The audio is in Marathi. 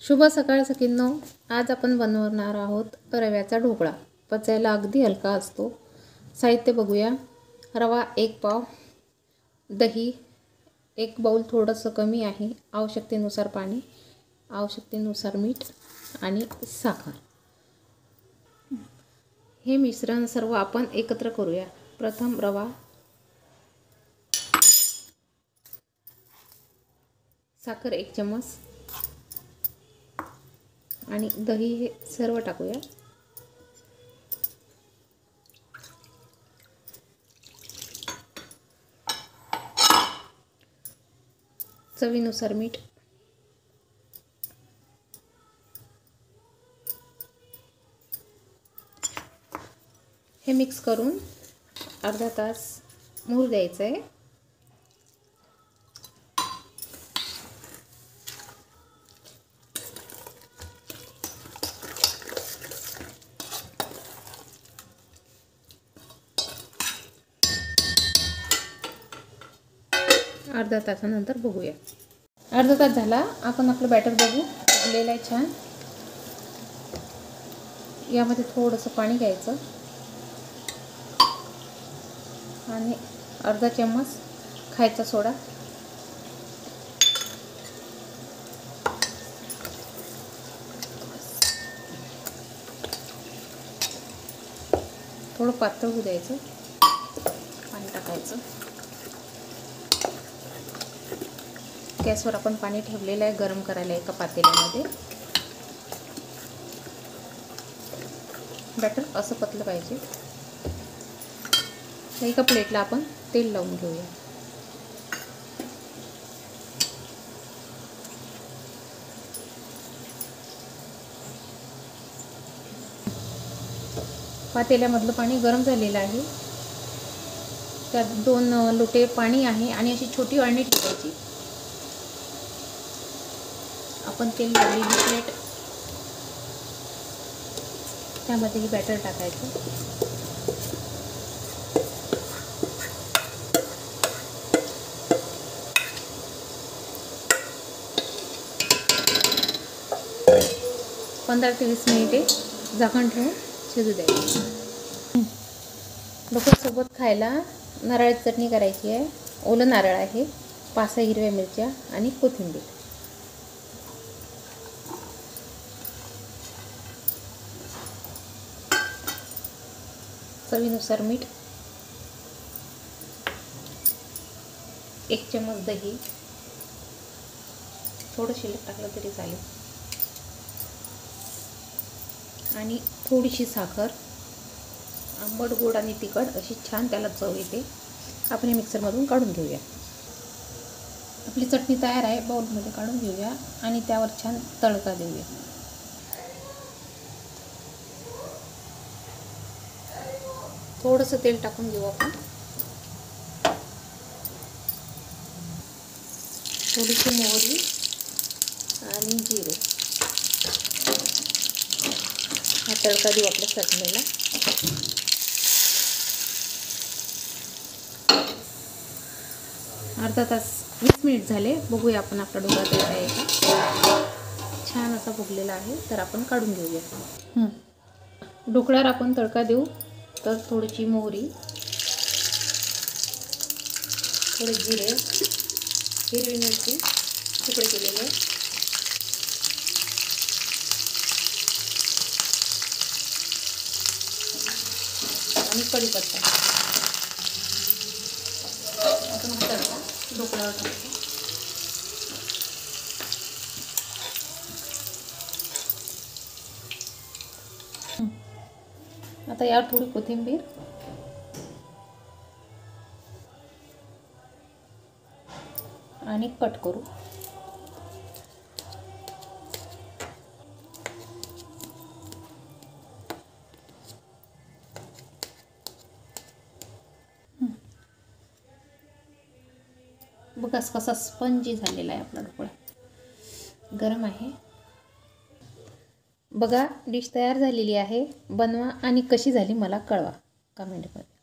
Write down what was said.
शुभ सकाळ सखींनो, आज आपण बनवणार आहोत रव्याचा ढोकळा। पचायला अगदी हलका असतो। साहित्य बघूया। रवा 1 पाव, दही 1 बाउल थोडंसं कमी आहे, आवश्यकतेनुसार पाणी, आवश्यकतेनुसार मीठ आणि साखर। हे मिश्रण सर्व आपण एकत्र करूया। प्रथम रवा, साखर 1 चम्मच आणि दही हे सर्व टाकूया। चवीनुसार मीठ, हे मिक्स करून अर्धा तास मुरू द्यायचं आहे। अर्धा तासानंतर बघूया। अर्धा तास झाला, आपण आपलं बॅटर बघू, फुगलेलं आहे छान। यामध्ये थोडंसं पाणी घ्यायचं आणि अर्धा चम्मच खायचा सोडा, थोडं पातळ होऊ द्यायचं, पाणी टाकायचं। गॅसवर आपण पाणी ठेवलेलं आहे गरम करायला एका पातेल्यामध्ये। बॅटर असं पतलं पाहिजे। एका प्लेटला आपण तेल लावून घेऊया। पातेल्यामधलं पाणी गरम झालेलं आहे। त्यात 2 लोटे पाणी आहे आणि अशी छोटी वाळणी ठेवायची। आपण तेल लावलेली प्लेट, त्यामध्ये ही बॅटर टाकायचं। पंधरा ते 20 मिनिटे झाकण ठेवून शिजू द्यायचं। ढोकळ्यासोबत खायला नारळाची चटणी करायची आहे। ओलं नारळ आहे, 5 हिरव्या मिरच्या आणि कोथिंबीर। चवीनुसार मीठ, 1 चम्मच दही, थोडं शिल्लक टाकलं तरी चालेल, आणि थोडीशी साखर। आंबट, गोड आणि तिखट अशी छान त्याला चव येते। आपण हे मिक्सरमधून काढून घेऊया। आपली चटणी तयार आहे, बाउलमध्ये काढून घेऊया आणि त्यावर छान तडका देऊया। थोडंसं तेल टाकून घेऊ आपण, थोडीशी मोहरी आणि जिरे, हा तडका देऊ आपल्या चटणीला। अर्धा तास 20 मिनिट झाले, बघूया आपण आपला ढोकळा तयार आहे का। छान असा फुगलेला आहे, तर आपण काढून घेऊया। ढोकळ्यावर आपण तडका देऊ, तर थोडीशी मोहरी, थोडे जिरे, हिरवी मिरची तुकडे केलेले, आणि कढीपत्ता। आपण हा तडका ढोकळ्यावर टाकतो। आता यावर थोडी कोथिंबीर आणि कट करू। बघा कसा स्पंजी झालेला आहे आपला ढोकळा। गरम आहे। बघा, डिश तयार झालेली आहे। बनवा आणि कशी झाली मला कळवा कमेंटमध्ये।